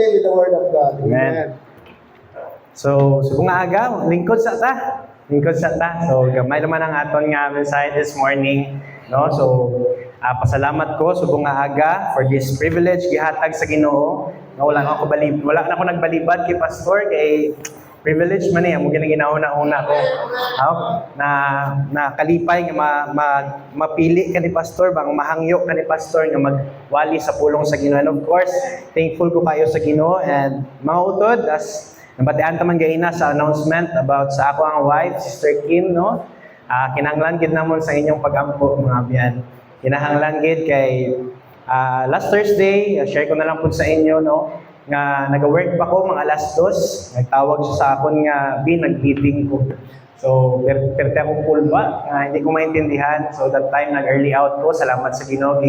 stay with the Word of God. Amen. So, subong nga aga, lingkod sa ta. Lingkod sa ta. So, gamay naman ang aton nga mensahe this morning. No? So, pasalamat ko, subong nga aga, for this privilege gihatag sa Ginoo. No, wala na ako nagbalibad kay Pastor, kay privilege man eh, mo ginahuna-una ko. Na kalipay nga mapili ka ni Pastor, bang mahangyo ka ni Pastor nga magwali sa pulong sa Ginoo. And of course, thankful ko kayo sa Ginoo. And mga utod, as nabatian taman gaina sa announcement about sa ako ang wife, Sister Kim, no? Kinahanglan gid namon sa inyong pag-ampo, mga biyan. Kinahanglan gid kay last Thursday, share ko na lang po sa inyo, no? Nga nag-work pa ko mga alas 2, nagtawag siya sa akon nga nag-meeting ko. So, perte akong pulba, hindi ko maintindihan. So, that time, nag-early out ko. Salamat sa Ginoo,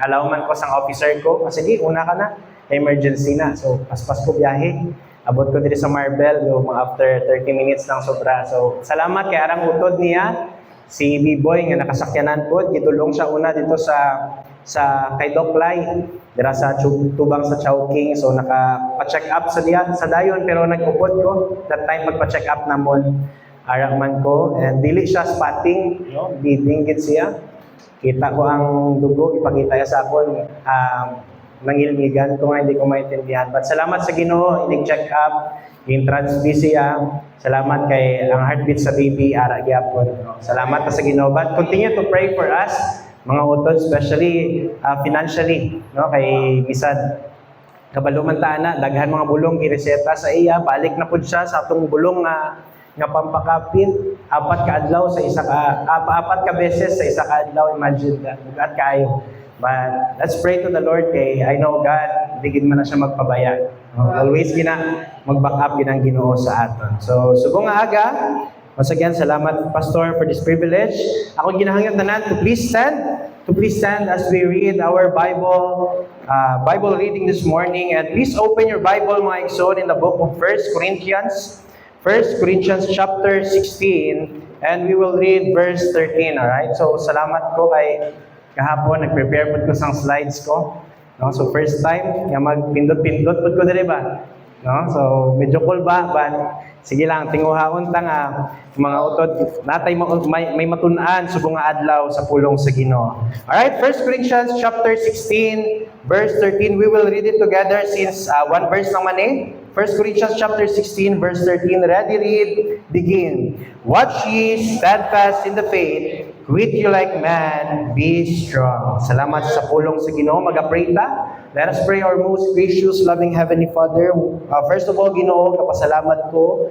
allowman ko sang officer ko. Kasi di, una ka na, emergency na. So, paspas ko biyahe. Abot ko dito sa Marbel, mga after 30 minutes lang sobra. So, salamat kay arang utod niya, si B-Boy nga nakasakyanan po. Gitulong siya una dito sa kay Doc Lai, dira sa tubang sa Chowking. So naka-check up sa dayon, pero nag-upod ko that time magpa-check up namon araman ko, and dili siya spotting, no? Bleeding gid siya. Kita ko ang dugo, ipakita niya sa akon, nangilngigan ko nga, hindi ko maintindihan. But salamat sa Ginoo, inig-check up, yung transfuse siya. Salamat kay ang heartbeat sa baby, ara gyapon. No? Salamat sa Ginoo. But continue to pray for us, mga utod, especially financially, no? Kay bisan kabalo man ta na daghan mga bulong gireseta sa iya, balik na pud siya sa atong bulong nga pampakapit, apat ka beses sa isa ka adlaw. Imagine that, bugat kayo. But let's pray to the Lord, kay I know God, digid man na siya magpabaya. Always mag-back up ginang Ginoo sa aton. So subong nga aga, once again, salamat Pastor for this privilege. Ako ginahangyan tanan to please stand as we read our Bible reading this morning. And please open your Bible, mga igsoon, in the book of 1 Corinthians chapter 16, and we will read verse 13, alright? So salamat ko kay kahapon, nag-prepare po ko sang slides ko. No? So first time, nga magpindot-pindot po ko diri ba? No? So medyo cool ba? But sige lang, tinguhaon ta nga mga utod, natay may matun-an subong nga adlaw sa pulong sa Ginoo. Alright, 1 Corinthians chapter 16, verse 13. We will read it together since one verse lang man eh. 1 Corinthians chapter 16, verse 13. Ready, read, begin. Watch ye, steadfast in the faith, quit you like man, be strong. Salamat sa pulong sa Ginoo. Mag-pray ta. Let us pray. Our most gracious, loving Heavenly Father. First of all, Ginoo, kapasalamat ko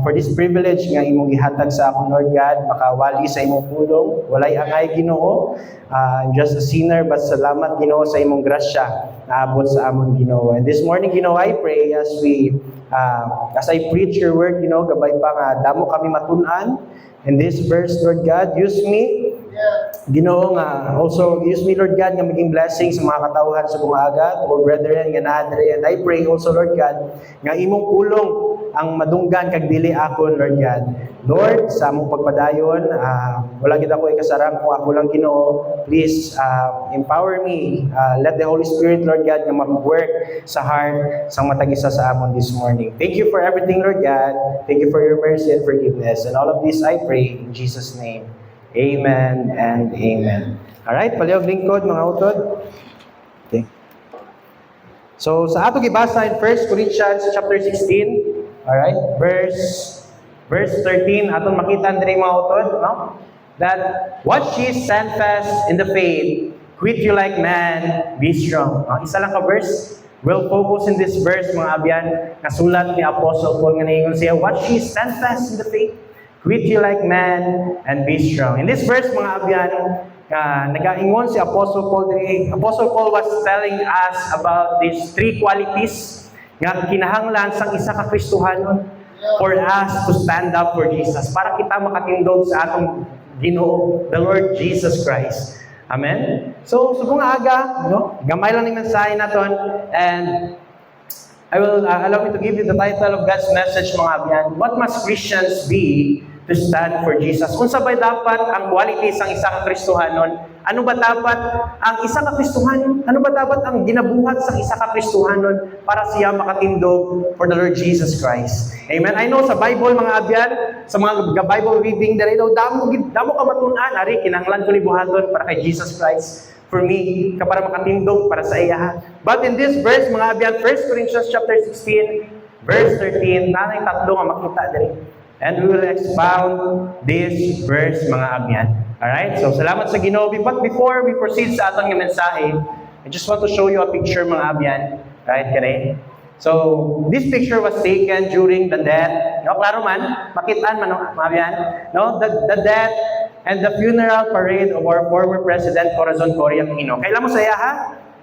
for this privilege nga imong gihatag sa akong, Lord God, makawali sa imong pulong. Walay angay, Ginoo. I'm just a sinner, but salamat, Ginoo, sa imong grasya na abot sa amon, Ginoo. And this morning, Ginoo, I pray as I preach your word, Ginoo, gabay pa nga damo kami matun-an in this verse, Lord God. Use me, Ginoo, nga also use me, Lord God, nga maging blessing sa mga katawhan sa bungaga, to all brethren nga naadre. And I pray also, Lord God, nga imong pulong ang madunggan kag dili akon, Lord God. Lord, sa among pagpadayon, wala gid ako ikasarang kung ako lang, Ginoo. Please empower me. Let the Holy Spirit, Lord God, nga mag-work sa heart sang matag isa sa amon this morning. Thank you for everything, Lord God. Thank you for your mercy and forgiveness. And all of this I pray in Jesus' name. Amen and amen. Alright, palihog lingkod, mga utod. Okay. So, sa ato gibasa in 1 Corinthians chapter 16, alright, verse 13, aton makita diri, mga utod, no? That what ye stand fast in the faith, quit you like man, be strong. Isa lang ka verse. We'll focus in this verse, mga abyan, nasulat ni Apostle Paul nga ningon siya, what ye stand fast in the faith, quit you like man, and be strong. In this verse, mga abyan, nag-ingon si Apostle Paul. Apostle Paul was telling us about these three qualities nga kinahanglan sang isa ka Kristohanon for us to stand up for Jesus, para kita makatindog sa atong Ginoo, the Lord Jesus Christ. Amen? So, subong aga, no? Gamay lang ng mensahe naton, and I will allow me to give you the title of God's message, mga abyan. What must Christians be to to stand for Jesus. Kung sabay dapat ang qualities ang isa ka Kristohanon, ano ba dapat ang isa ka Kristohanon? Ano ba dapat ang ginabuhat sa isa ka Kristohanon para siya makatindog for the Lord Jesus Christ? Amen. I know sa Bible mga abyan, sa mga Bible reading dere daw damo ka matun-an ari kinahanglan ko ni buhaton para kay Jesus Christ. For me, para makatindog para sa iya. But in this verse mga abyan, 1 Corinthians chapter 16, verse 13, nanay tatlo nga makita dere. And we will expound this verse, mga abyan. Alright? So, salamat sa Ginoo. But before we proceed sa atong mensahe, I just want to show you a picture, mga abyan. Right? Kare? So, this picture was taken during the death. No, klaro man, makitaan man, mga abyan. No? The death and the funeral parade of our former President, Corazon Cory Aquino. Kailan mo saya, ha?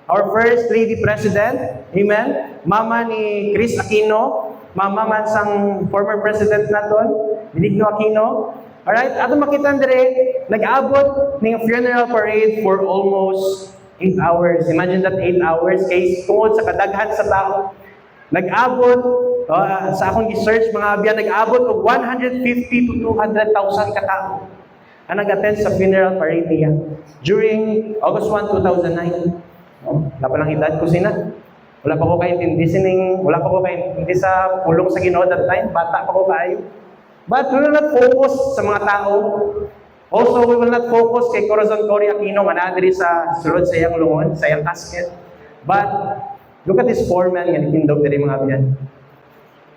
Our first lady president, amen? Mama ni Chris Aquino, mama man sang former president naton, Benigno Aquino. Alright, ato makita dire, nag-abot ng funeral parade for almost 8 hours. Imagine that 8 hours, kay tungod sa kadaghan sa tao. Nag-abot, sa akong research mga abyan, nag-abot og 150 to 200,000 katao ang nag-attend sa funeral parade niya during August 1, 2009. Wala pa lang edad ko sina. Wala pa ko kayo intindi sa pulong sa Ginoo that time. Bata pa ko kayo. But we will not focus sa mga tao. Also, we will not focus kay Corazon Cory Aquino, manadiri sa sulod sa iyang lungon, sa iyang casket. But, look at this foreman nga nitindog diri mga abyan.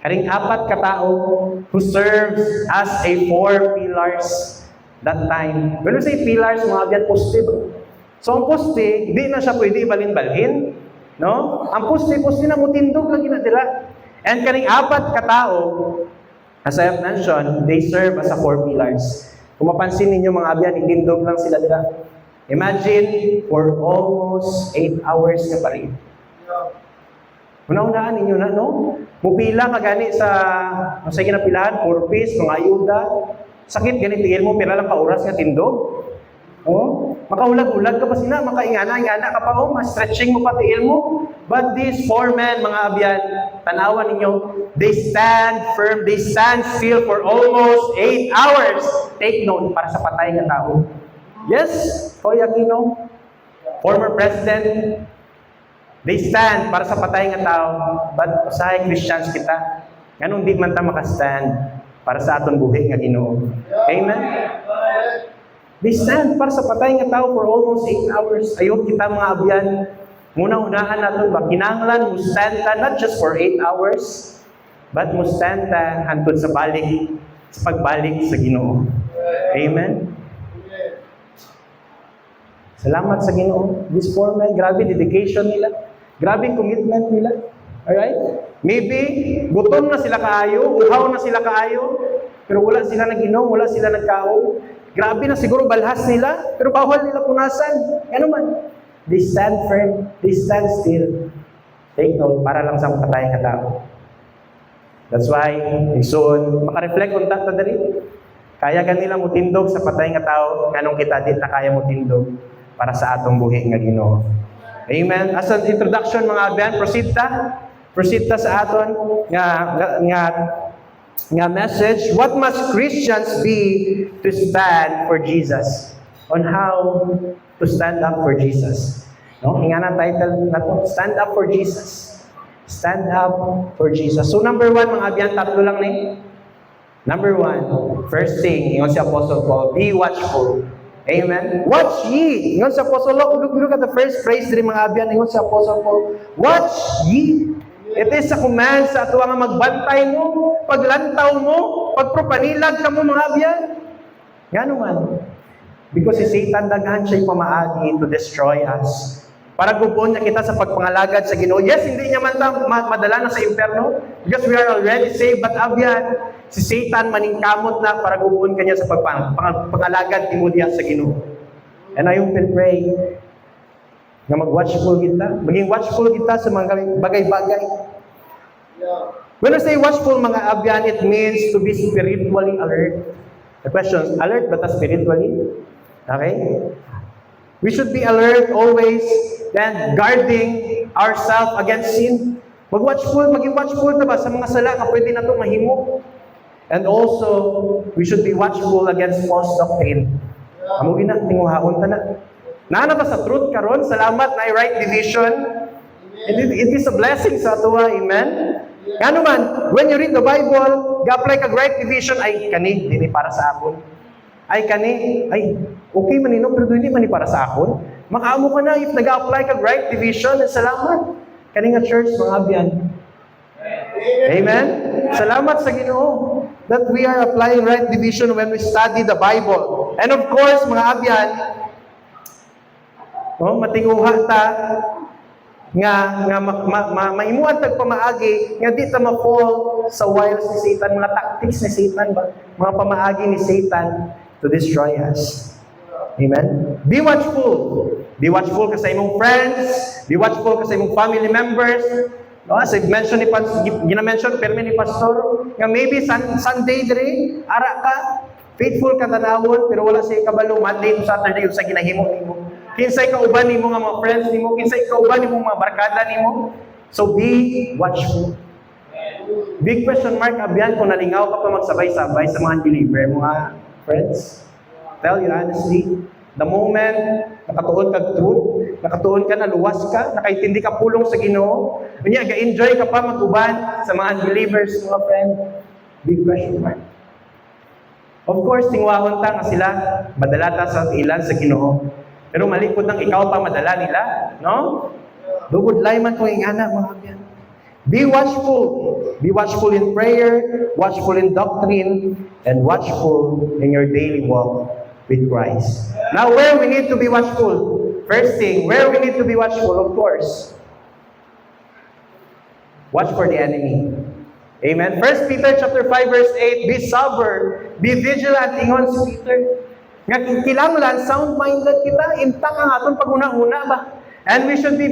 Karing apat ka tao who serves as a 4 pillars that time. When we say pillars, mga abyan, poste ba? So, ang poste, di na siya pwede balhin-balhin. No? Ang poste na mutindog lagi na dila. And kaning apat ka tao, as I have mentioned, they serve as a 4 pillars. Kung mapansin ninyo mga abyan, itindog lang sila dila. Imagine, for almost 8 hours na pa rin. Una-unaan ninyo na, no? Mupila ka gani sa ginapilahan, purpose, mga ayuda. Sakit gani tigil mo, pila lang pa oras nga tindog. Oh, makaulag-ulag ka pa sila, makaingana-ingana ka pa, ma-stretching mo pa tiil mo. But these 4 men, mga abyan, tanawan ninyo, they stand firm, they stand still for almost 8 hours. Take note, para sa patay nga tao. Yes, Cory Aquino, former president, they stand para sa patay nga tao. But usahay Christians kita, ganun di man ta makastand para sa aton buhi nga Ginoo. Amen? They stand para sa patay nga tao for almost 8 hours. Ayun kita mga abyan, muna-unahan natin ba, kinanglan mo stand ka not just for 8 hours, but mo stand ka hantod sa pagbalik sa Ginoo. Amen? Salamat sa Ginoo. These 4 men, grabe dedication nila. Grabe commitment nila. Alright? Maybe, gutom na sila kaayo, uhaw na sila kaayo, pero wala sila nag-inom, wala sila nagkaon. Grabe na siguro balhas nila, pero bawal nila punasan. Ano man? They stand firm, they stand still. Take note, para lang sa patay nga tao. That's why, igsoon, makareflect kung ta dali. Kaya ganila mo tindog sa patay nga tao, nganong kita din na kaya mo tindog para sa atong buhi nga Ginoo. Amen. As an introduction mga abyan, proceed ta sa aton nga message. What must Christians be to stand for Jesus? On how to stand up for Jesus. No? Ingana title nato, Stand Up for Jesus. Stand up for Jesus. So number 1 mga abyan, tatlo lang ni. Number 1, first thing, ingon si Apostle Paul, be watchful. Amen. Watch ye. Ingon si Apostle Paul, look at the first phrase din mga abyan, ingon si Apostle Paul, watch ye. It is a command sa ato nga magbantay mo, paglantaw mo, pagpropanilag ka mo mga abyan. Ngano man? Because si Satan daghan siya'y pamaagi to destroy us. Para gubon niya kita sa pagpangalagad sa Ginoo. Yes, hindi niya man madala na sa impyerno because we are already saved. But abyan, si Satan maningkamot na para gubon kanya sa pagpangalagad mo diya sa Ginoo. And I hope and pray na mag-watchful kita. Maging watchful kita sa mga bagay-bagay. When I say watchful, mga abyan, it means to be spiritually alert. The question is, alert ba ta spiritually? Okay? We should be alert always, then guarding ourselves against sin. Maging watchful na ba sa mga sala nga pwede na ito mahimo? And also, we should be watchful against false doctrine. Amo gina, tinguhaon ta na. Naana ba sa truth karon? Salamat na right division. And it is a blessing sa atuwa, amen? Ngano man, when you read the Bible, ga-apply kag right division, ay kani, dili para sa akon. Ay kani, ay okay man nino, pero dili man ni para sa akon. Makaamo ka na if nag-apply kag right division, salamat. Kani nga church, mga abyan. Amen? Salamat sa Ginoo that we are applying right division when we study the Bible. And of course, mga abyan, matinguha ta nga maimuan tag pamaagi nga di ta ma-fall sa wiles ni Satan, mga tactics ni Satan ba, mga pamaagi ni Satan to destroy us. Amen? Be watchful. Be watchful ka sa imong friends, be watchful ka sa imong family members. No, as I mentioned gina-mention permi ni pastor nga maybe Sunday dire ara ka faithful ka tanawon pero wala siya kabalo Monday to Saturday sa ginahimo nimo. Kinsay kauban nimo nga mga friends nimo, kinsay kauban nimo mga barkada nimo. So be watchful. Big question mark abyan kung nalingaw ka pa magsabay-sabay sa mga believer, mga friends. Tell you honestly, the moment nakatuon kag truth, nakatuon ka na luwas ka, nakaintindi ka pulong sa Ginoo, unya ga-enjoy ka pa mag-uban sa mga unbelievers, mga friend. Big question mark. Of course, tingwahon ta nga sila madala ta sa ilan sa Ginoo. Pero mali pud nang ikaw pa madala nila, no? Dugod lay man kung ingana mga abyan. Be watchful. Be watchful in prayer, watchful in doctrine, and watchful in your daily walk with Christ. Now, where we need to be watchful? First thing, where we need to be watchful, of course, watch for the enemy. Amen. 1 Peter chapter 5 verse 8, be sober, be vigilant, ingon si Peter. Nga kinahanglan sound-minded kita, intact ang aton pag-una-una ba? And we should be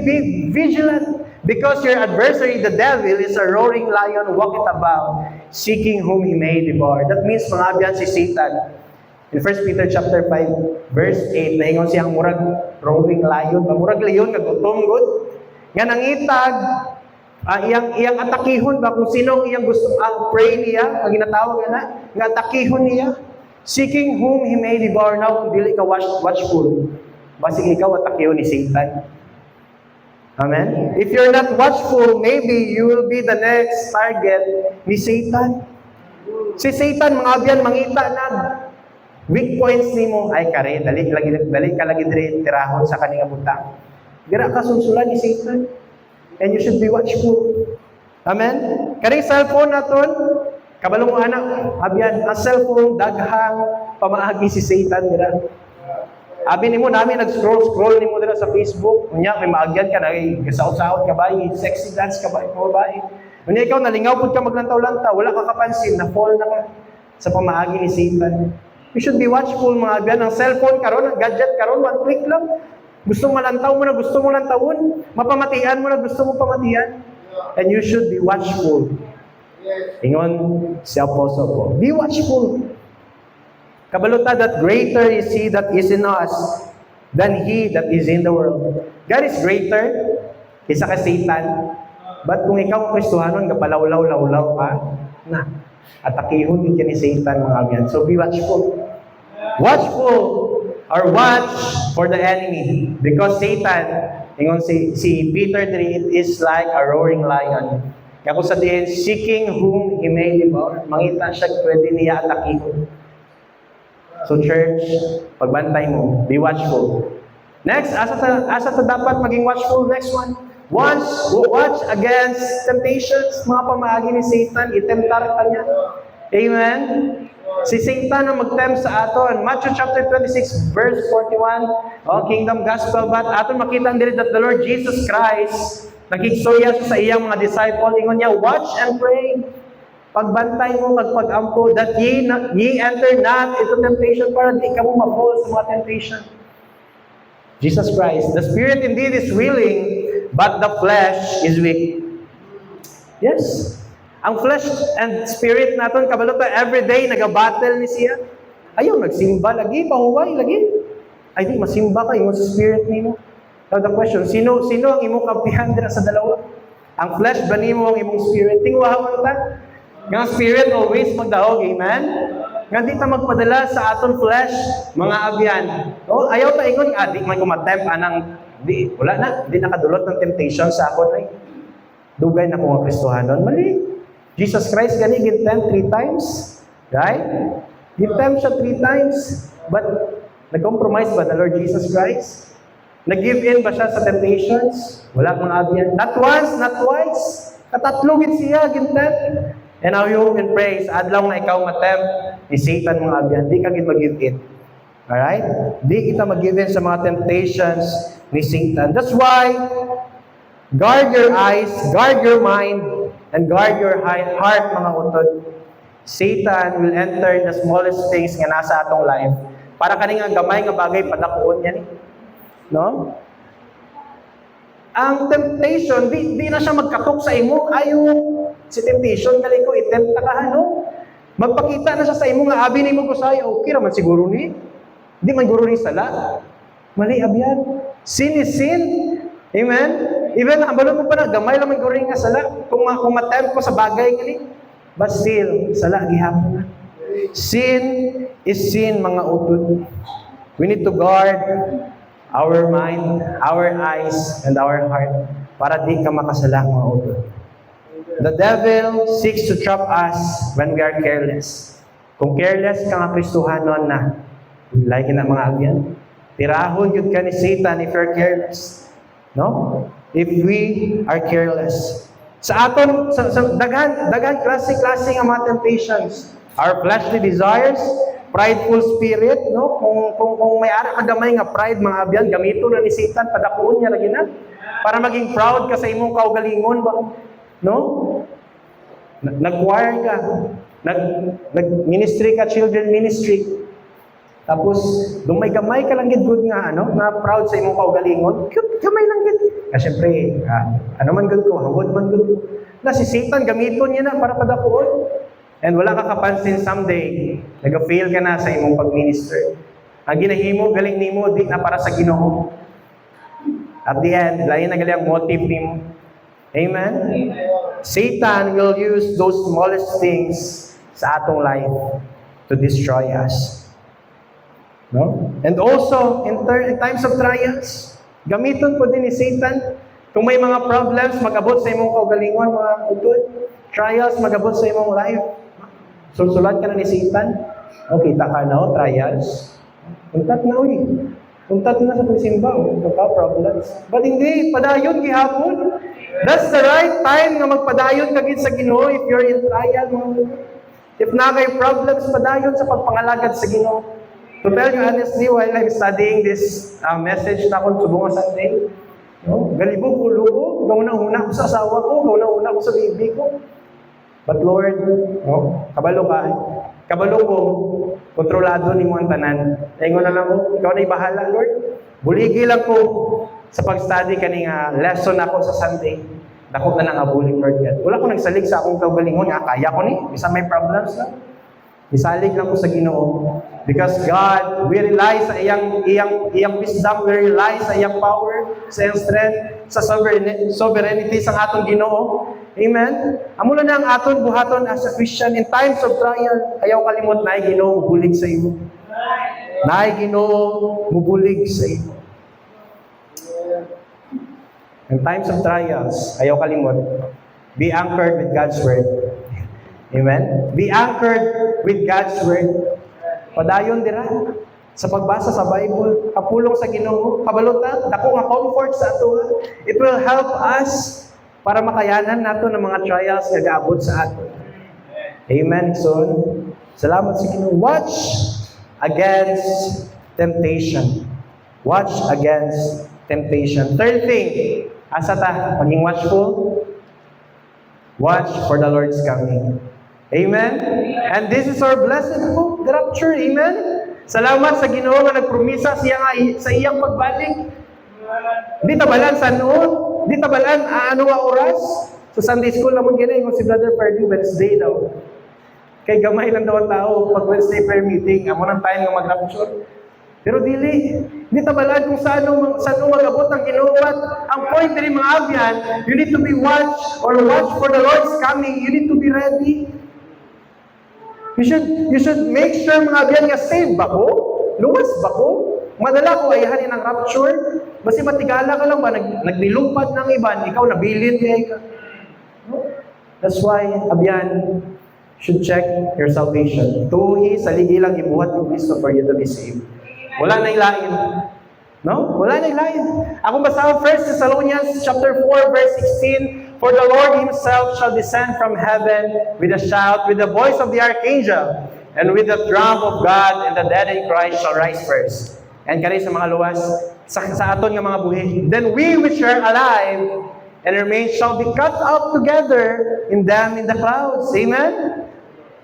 vigilant because your adversary, the devil, is a roaring lion walketh about, seeking whom he may devour. That means mga abyan si Satan. In 1 Peter chapter 5 verse 8, naingon siyang murag roaring lion, murag leon kagutom gud. Nga nangitag iyang atakihon ba kung sino iyang gusto ang prey niya, ang ginatawag na nga atakihon niya, seeking whom he may devour. Now kung dili ka watchful, basig ikaw atakihon ni Satan. Amen? If you're not watchful, maybe you will be the next target ni Satan. Si Satan, mga abyan, mangita na weak points nimo, ay kare, dali ka lagi dire tirahon sa kaninga butang. Dira ka sunsulan ni Satan. And you should be watchful. Amen? Karing cellphone naton, kabalong mo anak, abyan, ang cellphone, daghang pamaagi si Satan dira. Abi nimo nami nag-scroll nimo dira sa Facebook, unya may maagyan ka na gasaot-saot ka ba, sexy dance ka ba, babae. Unya ikaw nalingaw pud ka maglantaw-lantaw, wala ka kapansin, na fall na ka sa pamaagi ni Satan. You should be watchful mga abyan. Ang cellphone karon, ang gadget karon, one click lang. Gusto mo lantaw mo na gusto mo lantawon, mapamatian mo na gusto mo pamatian. And you should be watchful. Ingon si Apostle Paul, be watchful. Kabaluta that greater is He that is in us than he that is in the world. God is greater kaysa kay Satan. But kung ikaw ang Kristohanon, kapalaw-law-law ka, na, atakihon din ni Satan mga abyan. So be watchful. Watchful or watch for the enemy. Because Satan, ingon si Peter 3, it is like a roaring lion. Kaya kung sa diin, seeking whom he may devour. Mangita siya, pwede niya atakihon. So church, pagbantay mo, be watchful. Next, asa ta dapat maging watchful? Next one. Watch against temptations, mga pamaagi ni Satan, itemptar ka niya. Amen? Si Satan ang mag-tempt sa aton. Matthew chapter 26, verse 41, kingdom gospel, but aton makita diri that the Lord Jesus Christ, nakiksuya sa iyang mga disciple, ingon niya, watch and pray. Pagbantay mo, magpag-ampo, that ye enter not into temptation, para di ka mo ma-fall sa mga temptation. Jesus Christ, the spirit indeed is willing, but the flesh is weak. Yes. Ang flesh and spirit naton, kabalota, everyday nag-battle ni siya. Ayaw, nagsimba lagi, pahuway lagi. Ay di, masimba ka, yung sa spirit nimo. Now the question, sino ang imong kampihan dira sa dalawa? Ang flesh ba nimo ang imong spirit? Tingwahawan ta? Nga spirit always magdahog, amen? Nga di ta magpadala sa aton flesh, mga abyan. O, ayaw ta ingon, di man kumatempt, anang, di, wala na, di nakadulot ng temptation sa ako, ay. Dugay na ko nga Kristohanon. Mali. Jesus Christ, gani, gintempt 3 times. Right? Gintempt siya 3 times. But, nag-compromise ba the Lord Jesus Christ? Nag-give in ba siya sa temptations? Wala mga abyan. Not once, not twice. Katatlo gid siya, gintempt. And now you can praise, adlaw nga ikaw matempt ni Satan mga abyan, di ka gid mag-give in. Alright? Di kita mag-give in sa mga temptations ni Satan. That's why, guard your eyes, guard your mind, and guard your heart mga utod. Satan will enter the smallest things nga nasa atong life. Para kani nga gamay nga bagay padakuon yan. No? Ang temptation, di na siya magkatok sa imo. Ayaw, si temptation, galing ko, itempt ka, no? Magpakita na siya sa imo nga, abi ni mo ko sa'yo, okay naman siguro ni. Di man guro ni sala. Mali, abyan. Sin is sin. Amen? Even, ambalon mo pa na, gamay lang man guro nga sala. Kung matempt ko sa bagay, gali. But still, sala, gihapon na. Sin is sin, mga utod. We need to guard our mind, our eyes, and our heart para di ka makasala, mga utod. The devil seeks to trap us when we are careless. Kung careless ka nga Kristohanon na, like na mga abyan, tirahon yun ka ni Satan if you're careless. No? If we are careless. Sa aton, sa dagan klase-klase nga mga temptations. Our fleshly desires, prideful spirit, no? Kung may ara kadamay nga pride, mga abyan, gamito na ni Satan, padakuon niya lagi na. Para maging proud ka sa imong kaugalingon ba? No? Nag-choir ka. Nag-ministry ka, children ministry. Tapos, gamay ka lang good nga, na proud sa imong kaugalingon. Gamay lang gid. Siyempre, ano man gud ko, hawod man gud ko. Na si Satan, gamiton niya na para padakuon. And wala ka kapansin someday, nag-fail ka na sa imong pag-minister. Ang ginahimo, galing nimo, di na para sa Ginoo. At the end, lain na galing ang motive nimo. Amen? Satan will use those smallest things sa atong life to destroy us. No? And also, in times of trials, gamiton po din ni Satan. Kung may mga problems, mag-abot sa imong kaugalingon, mga utod. Trials, mag-abot sa imong life. Sulsulat ka na ni Satan. Okay, taka na trials. Untat na, untat na sa pagsimba, problems. But hindi, padayon gihapon. That's the right time na magpadayon kagit sa Ginoo if you're in trial, mga utod. If na kay problems, padayon sa pagpangalagad sa Ginoo. To tell you honestly, while I'm studying this message na akong subungan Sunday, galibog ko lugo, gauna-una ko sa asawa ko, gauna-una ko sa baby ko. But Lord, kabalo ko, kontrolado ni mo ang tanan. Ingon na lang ko, ikaw na ibahala, Lord. Buligi lang ko sa pag-study kaning lesson ako sa Sunday. Dako na nang abuling, Lord God. Wala ko nagsalig sa akong kaugalingon, kaya ko ni, bisa may problems na. Isalig lang ko sa Ginoo. Because God, we rely sa iyang wisdom, we rely sa iyang power, sa iyang strength, sa sovereignty sa atong Ginoo. Amen? Amula na ang aton buhaton as a Christian in times of trial. Ayaw kalimot na Ginoo mubulig sa imo. Na Ginoo mubulig sa imo. In times of trials, ayaw kalimot. Be anchored with God's word. Amen? Be anchored with God's word. Padayon dira sa pagbasa sa Bible, kapulong sa Ginoo, kabalutan, dako nga comfort sa ato. It will help us para makayanan nato ng mga trials nga gaabot sa ato. Amen. So, salamat sa Ginoo. Watch against temptation. Watch against temptation. Third thing, asa ta maging watchful? Watch for the Lord's coming. Amen? And this is our blessed hope, the rapture. Amen? Salamat sa Ginoo nga nagpromisa sa iyang pagbalik. Di tabalan sa noon, di tabalan ano nga oras. Sa Sunday school naman gina, yung si Brother Perdy, Wednesday daw. Kay gamay lang daw ang tao pag Wednesday prayer meeting, amo nang time nga mag-rapture. Pero di tabalan kung saan mag-abot ang Ginoo. Ang point rin mga abyan, you need to be watch for the Lord's coming. You need to be ready. You should make sure mga abyan nga save ba ko? Luwas ba ko? Madala ko ayahanin ng rapture? Basi matigala ka lang ba? Nagnilupad ng iban, ikaw nabilin kaya ka. No? That's why, abyan, should check your salvation. Tuhi, saligi lang ibuhat ng Kristo for you to be saved. Wala na ilain. No? Wala na ilain. Akong basahan 1 Thessalonians chapter 4, verse 16, For the Lord Himself shall descend from heaven with a shout, with the voice of the archangel, and with the trump of God, and the dead in Christ shall rise first. And kani sa mga luwas, sa aton nga mga buhi. Then we which are alive and remain shall be caught up together in them in the clouds. Amen?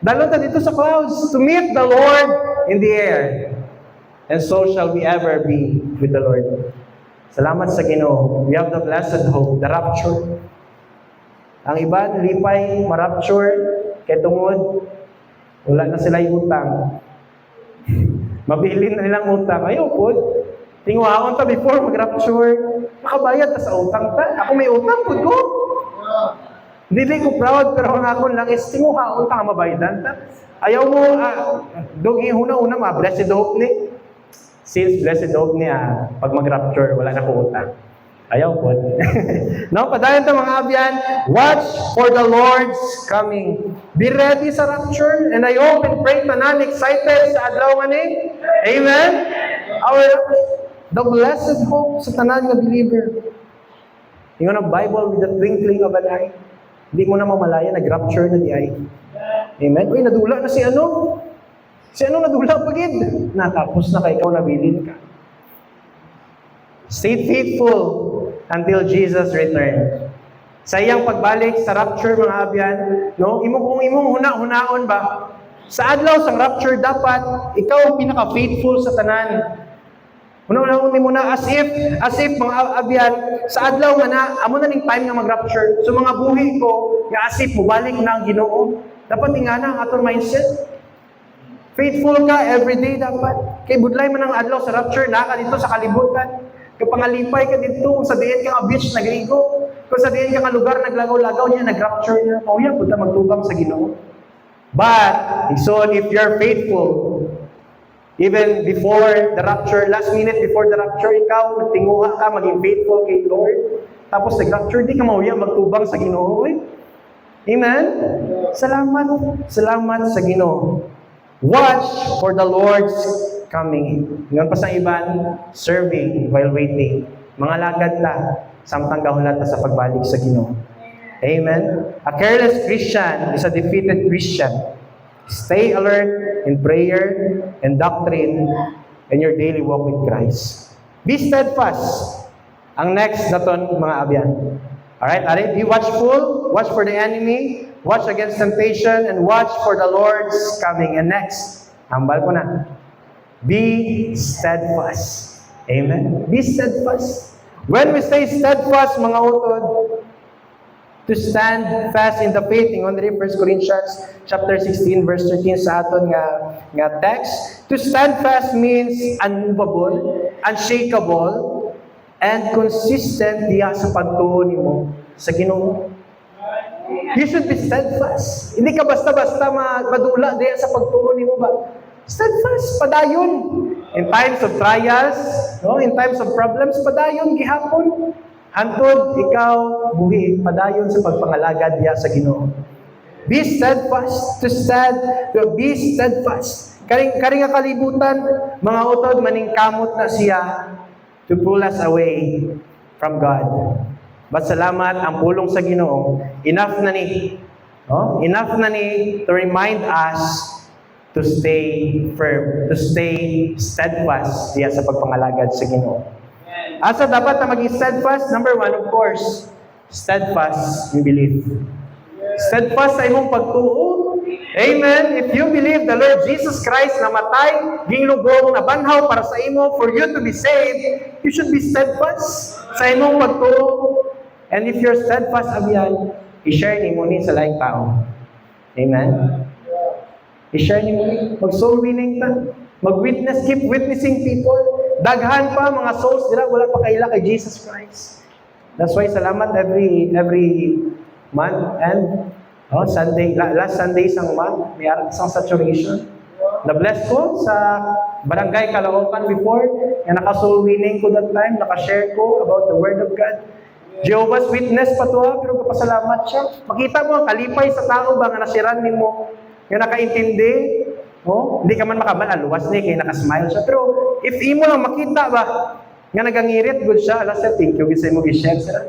Dalon ta dito sa clouds to meet the Lord in the air. And so shall we ever be with the Lord. Salamat sa Ginoo. We have the blessed hope, the rapture. Ang iban, lipay, marapture, kay tungod, wala na sila yung utang. Mabilin na nilang utang. Ayaw po. Tinguhaon ta before mag-rapture. Makabayad ta sa utang ta. Ako may utang po ko. Hindi ko proud, pero ang ako lang is tinguhaon ta, mabayadan ta. Ayaw mo, dogi una-una, blessed hope ni. Since blessed hope ni, pag mag-rapture, wala na ko utang. Ayaw po. No, padayon ta mga abyan, watch for the Lord's coming. Be ready sa rapture, and I hope and pray tanan excited sa adlaw nga ni. Amen? The blessed hope sa tanan nga believer. Yung ang Bible with the twinkling of an eye. Hindi mo na mamalaya, nag-rapture na di ay. Amen? Uy, nadula na si ano? Si ano nadula pagid? Natapos na kay ikaw, nabilin ka. Stay faithful until Jesus return. Sa iyang pagbalik sa rapture mga abyan, no? Kung imong huna-hunaon ba? Sa adlaw sang rapture dapat ikaw ang pinaka-faithful sa tanan. Una-una mo na as if mga abyan sa adlaw nga na amo na ning time nga mag-rapture. So mga buhi ko nga as if mobalik na ang Ginoo. Dapat ingana ang aton mindset. Faithful ka every day dapat. Kay budlay man ang adlaw sa rapture na ka dito sa kalibutan. Kung pangalipay ka dito, kung sa diin ka nga beach, nagrigo. Kung sa diin ka nga lugar, naglagaw-lagaw niya, nag-rapture niya. O yan, punta magtubang sa Ginoo. But, so if you're faithful, even before the rapture, last minute before the rapture, ikaw, tinguha ka, maging faithful kay Lord. Tapos nag-rapture, di ka mauya, magtubang sa Ginoo. Amen? Salamat. Salamat sa Ginoo. Watch for the Lord's coming. Ngayon pa sa iban, serving while waiting. Mga lagad ta, samtang gahulat ta sa pagbalik sa Ginoo. Amen? A careless Christian is a defeated Christian. Stay alert in prayer and doctrine in your daily walk with Christ. Be steadfast. Ang next na ton, mga abyan. Alright? Be watchful. Watch for the enemy. Watch against temptation. And watch for the Lord's coming. And next, hambal ko na. Be steadfast. Amen? Be steadfast. When we say steadfast, mga utod, to stand fast in the faith, ingon diri 1 Corinthians chapter 16 verse 13 sa aton nga text. To stand fast means unmovable, unshakable, and consistent diya sa pagtuo nimo sa Ginoo. You should be steadfast. Hindi ka basta-basta madula diya sa pagtuo nimo ba? Steadfast, padayon. In times of trials, no? In times of problems, padayon, gihapon. Hantod, ikaw, buhi, padayon sa pagpangalagad diya sa Ginoo. Be steadfast, be steadfast. Karing nga kalibutan, mga utod, maningkamot na siya to pull us away from God. But salamat, ang pulong sa Ginoo, enough na ni, no? Enough na ni to remind us to stay firm, to stay steadfast diya sa pagpangalagad sa Ginoo. Asa dapat na maging steadfast? Number one, of course, steadfast in belief. Steadfast sa imong pagtuo. Amen. If you believe the Lord Jesus Christ namatay, ginlugong, nabanhaw para sa imo, for you to be saved, you should be steadfast sa imong pagtuo. And if you're steadfast, abyan, i-share ni mo ni sa laing tao. Amen. I-share niyo mo, mag-soul winning ta. Mag-witness, keep witnessing people. Daghan pa mga souls dira wala pa kaila kay Jesus Christ. That's why salamat every month and Oh, Sunday, last Sunday isang month, may isang saturation. Na-bless ko sa Barangay Caloocan before, na naka-soul winning ko that time, naka-share ko about the Word of God. Jehovah's Witness pa to pero kapasalamat siya. Makita mo ang kalipay sa tao ba nga nasiran mo, nga nakaintindi, hindi ka man makabaluwas ni kay nakasmile siya. Pero if imo lang makita ba, nga nagangirit, good siya, alas sa thank you, gisay mo gi-share sila.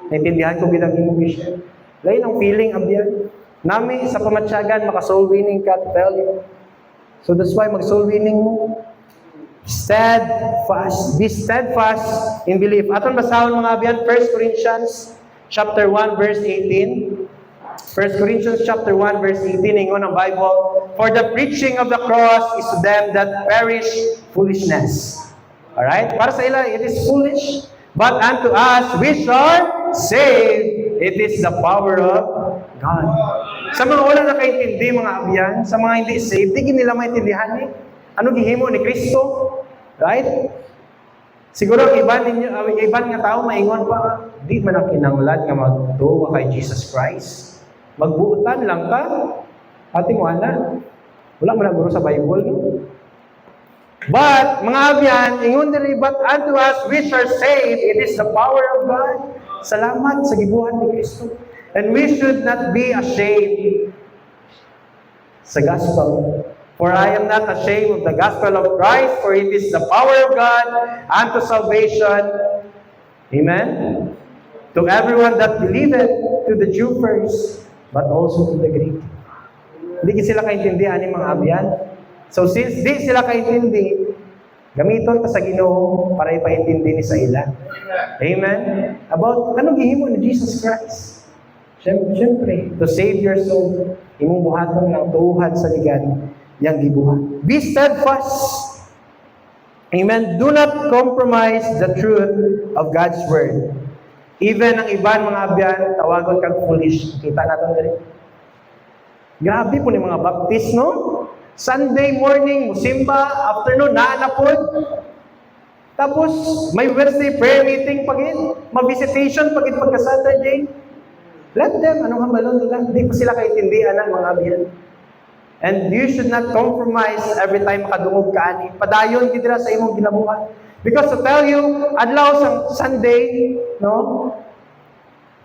Naintindihan ko ginang imo gi-share. Lain ang feeling abyan. Nami sa pamatsyagan, maka-soul winning ka, to tell you. So that's why mag-soul winning mo. Steadfast. Be steadfast in belief. Aton basahon mga abyan, 1 Corinthians chapter 1 verse 18. 1 Corinthians chapter 1 verse 18, ingon ang Bible, for the preaching of the cross is to them that perish foolishness. Alright? Para sa ila, it is foolish. But unto us which are saved, it is the power of God. Sa mga wala nakaintindi, mga abyan, sa mga hindi saved, di nila maintindihan eh. Ano gihimo ni Kristo? Right? Siguro ang iban nga tao maingon pa, di man ang kinanglan nga magtuwa kay Jesus Christ. Magbuutan lang ka, ating wala. Wala mo na guro sa Bible, no? But, mga abyan, ingon diri, but unto us which are saved, it is the power of God. Salamat sa gibuhat ni Kristo. And we should not be ashamed sa gospel. For I am not ashamed of the gospel of Christ, for it is the power of God unto salvation. Amen? To everyone that believeth, to the Jew first, but also to the Greek. Hindi sila kaintindihan ni mga abyan. So since di sila kaintindi, gamiton ta sa Ginoo para ipaintindi ni sa ila. Amen? About anong gihimo ni Jesus Christ? Siyempre, to save your soul, imong buhaton ng tuuhan sa ligan, yang gibuhat. Be steadfast. Amen? Do not compromise the truth of God's Word. Even ang iban mga abyan, tawagon kang foolish. Kita natin dali. Grabe po ni mga Baptist, no? Sunday morning, musimba, afternoon, naanapod. Tapos, may Wednesday prayer meeting pagin, ma-visitation pagin pagka-Saturday. Let them, anong hambalon nila? Hindi pa sila kaintindihan ng mga abyan. And you should not compromise every time makadungog ka ani. Padayon gid sa imong ginabuhat. Because to tell you, adlaw sang Sunday, no?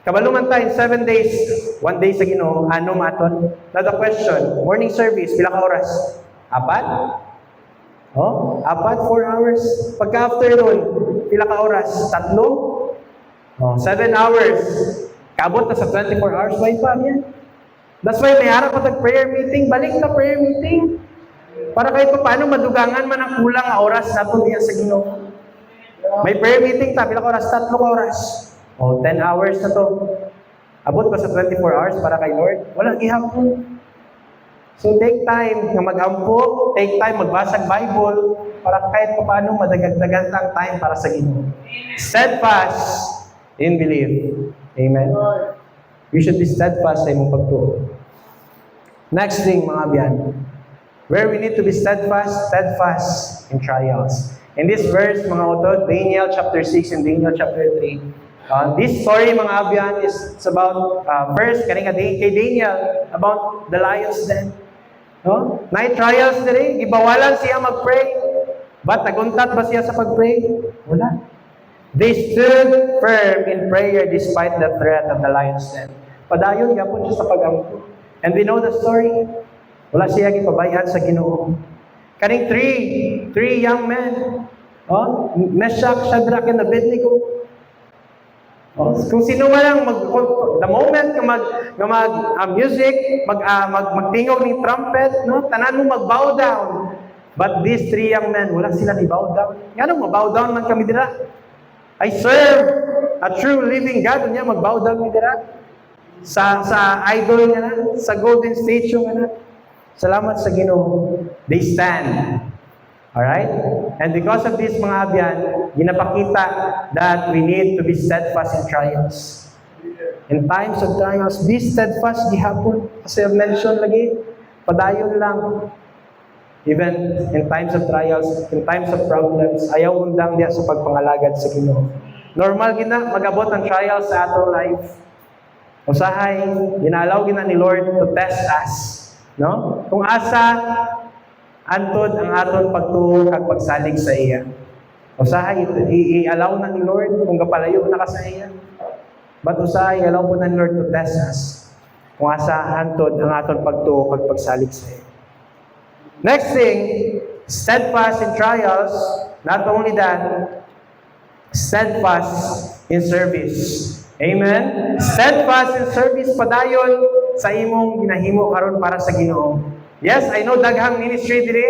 Kabaluman tayo 7 days, 1 day sa Ginoo, ano maton? Another question, morning service, pila ka oras? 4? 4 hours. Pagka afternoon, pila ka oras? 3? 7 hours. Kabot na sa 24 hours, why pa yan? That's why may harap pa prayer meeting, balik na prayer meeting. Para kahit pa paano madugangan man ang kulang ang oras natin diyan sa Ginoo. May prayer meeting ta, pila ka oras? 3 oras. 10 hours na to. Abot pa sa 24 hours para kay Lord? Walang ihapon. So take time na mag-ampo, take time magbasag Bible, para kahit pa paano madagdagan tang time para sa Ginoo. Steadfast in belief. Amen? You should be steadfast sa imong pagtuo. Next thing, mga abyan. Where we need to be steadfast in trials. In this verse, mga utod, Daniel chapter 6 and Daniel chapter 3, this story, mga abyan, is about, first, kay Daniel, about the lion's den. No? Night trials diri, gibawalan siya mag-pray. But naguntat ba siya sa pag-pray? Wala. They stood firm in prayer despite the threat of the lion's den. Padayon gyapon siya sa pag-ampo. And we know the story. Wala siya gipabayad sa Ginoo. Kaning three young men, Meshach, Shadrach, and Abednego. Kung sino man ang the moment nga music, magtingog ng trumpet, no? Tanan mo mag-bow down. But these 3 young men, wala sila ni-bow down. Ngano ma-bow down man kami dira? I serve a true living God. Niya mag-bow down mi dira. Sa idol nga na, sa golden statue nga na. Salamat sa Ginoo. They stand. Alright? And because of this, mga abyan, ginapakita that we need to be steadfast in trials. In times of trials, be steadfast gihapon. Kasi I've mentioned lagi, padayon lang. Even in times of trials, in times of problems, ayaw undang diya sa pagpangalagad sa Ginoo. Normal gina, mag-abot ang trials sa ato life. Usahay, ginalaw gina ni Lord to test us. No? Kung asa, antod ang aton pagtuo kag pagsalig sa iya. Usahay, i-allow na ni Lord kung kapalayo na ka sa iya. But usahay, i-allow po na ni Lord to test us. Kung asa, antod ang aton pagtuo kag pagsalig sa iya. Next thing, steadfast in trials. Not only that, steadfast in service. Amen? Steadfast in service padayon sa imong ginahimo karon para sa Ginoo. Yes, I know daghang ministry diri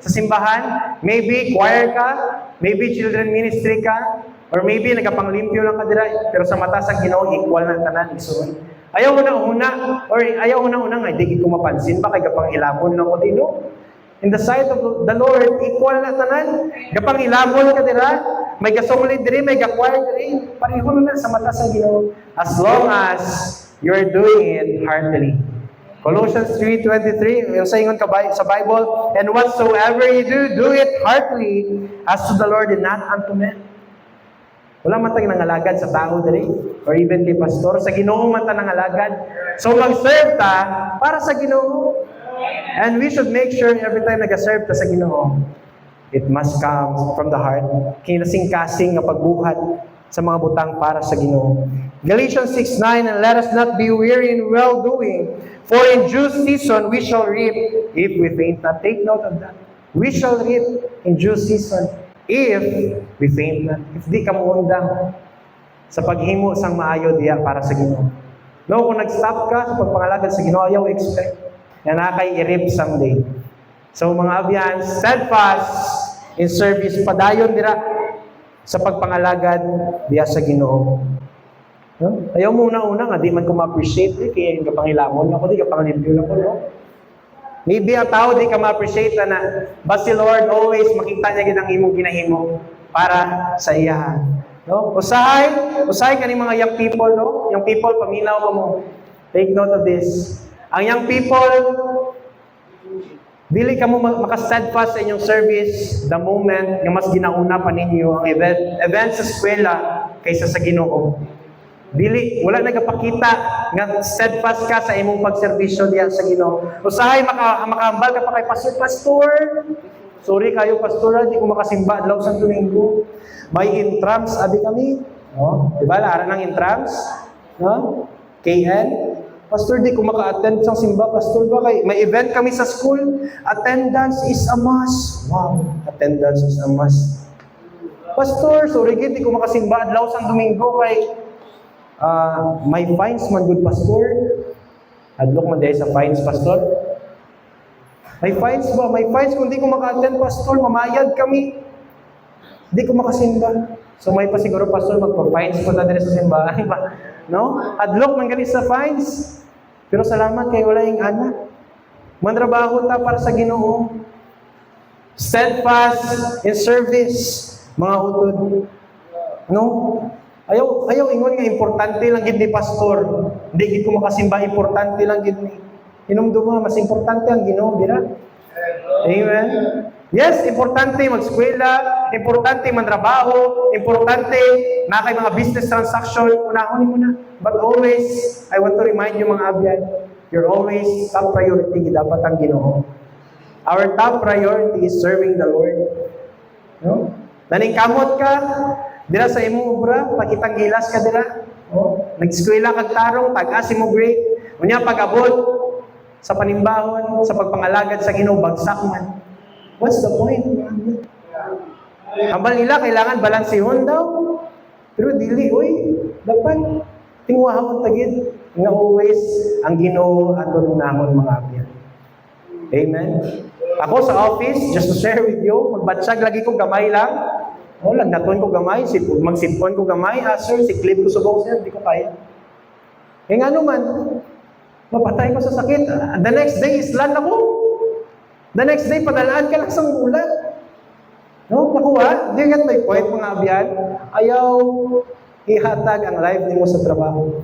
sa simbahan. Maybe choir ka, maybe children ministry ka, or maybe nagapanglimpyo lang ka dira, pero sa mata sa Ginoo equal na tanan igsoon. Ayaw una-una, or ayaw una-una nga di ko mapansin ba kay gapang ilabon lang ko dino. In the sight of the Lord, equal na tanan. Gapang ilabon ka dira, may gasunglit diri, may gakwire diri, pareho na sa mata sa Ginoo. As long as you're doing it heartily. Colossians 3:23, yung saingon ka sa Bible, and whatsoever you do, do it heartily as to the Lord and not unto men. Wala man tayong nangalagad sa tao diri, or even kay pastor, sa Ginoo man ta nangalagad. So mag-serve ta para sa Ginoo. And we should make sure every time nag-serve ta sa Ginoo, it must come from the heart. Kinasing-kasing nga pagbuhat sa mga butang para sa Ginoo. Galatians 6:9, and let us not be weary in well-doing, for in due season we shall reap if we faint not. Take note of that. We shall reap in due season if we faint not. If di ka muundang sa paghimo sang maayo diya para sa Ginoo. No, kung nag-stop ka sa pagpangalagad sa Ginoo, ayaw expect na nakay i-reap someday. So mga abyan, steadfast in service, padayon dira sa pagpangalagad diya sa Ginoo. No? Ayaw muna-una nga, di man ko ma-appreciate kaya yung kapangilamon ako, di kapanglimpyo ako, no? Maybe ang tao di ka ma-appreciate na but si Lord always makita niya ginang imong ginahimo para sa iya. No? Usahay kani mga young people, no? Young people, paminaw ko mo. Take note of this. Ang young people, dili ka mo maka-steadfast sa inyong service the moment nga mas ginauna pa ninyo ang event sa eskwela kaysa sa Ginoo. Dili, wala nagapakita nga steadfast ka sa imong pagserbisyo diya sa Ginoo. Usahay makahambal ka pa kay pastor. Sorry kayo pastor, di ko makasimba adlaw sa Domingo. May intrams abi kami, no? Di ba lara ng intrams? No? KN. Pastor, di ko maka-attend sa simba. Pastor, ba kay may event kami sa school. Attendance is a must. Wow, attendance is a must. Pastor, sorry gid, di ko makasimba adlaw sa Domingo kay may fines man good pastor. Adlok man dahil sa fines, pastor. May fines ba? May fines kung di ko maka-attend, pastor. Mamayad kami. Di ko makasimba. So may pa siguro, pastor, magpa-fines po na din sa simbahan ba? No? Adlok man ganit sa fines. Pero salamat kay wala yung anak. Mantrabaho ta para sa Ginoo. Steadfast in service, mga utod. No? Ayaw ingon nga importante lang gid ni pastor. Hindi gid ko makasimba, importante lang gid ni. Hinumduma mas importante ang Ginoo, dira. Amen. Yes, importante mag-eskwela, importante mantrabaho, importante na kay mga business transaction, unahon mo na. But always, I want to remind you mga abyan, you're always top priority dapat ang Ginoo. Our top priority is serving the Lord. No? Naningkamot ka, dira sa imong obra, pakitang gilas ka dira. Oh, nag-eskwela kag tarong, tag-as mo grade. Unya pag-abot sa panimbahon, sa pagpangalagad sa Ginoo, bagsak man. What's the point? Ambal nila, kailangan balansihon daw. Pero dili, dapat tingwahon tagid. Nga always, ang Ginoo ato nunahon mga abyan. Amen? Ako sa office, just to share with you, magbatsyag lagi ko gamay lang. Lagnaton ko gamay, magsipon ko gamay. Sir, si clip ko subok sir, hindi ko kaya. Nga naman, mapatay ko sa sakit. The next day, islan ako. The next day, padalaan ka lang sa ulan. No? Nakuha? Do you get my point, mga abyan? Ayaw ihatag ang life nimo sa trabaho.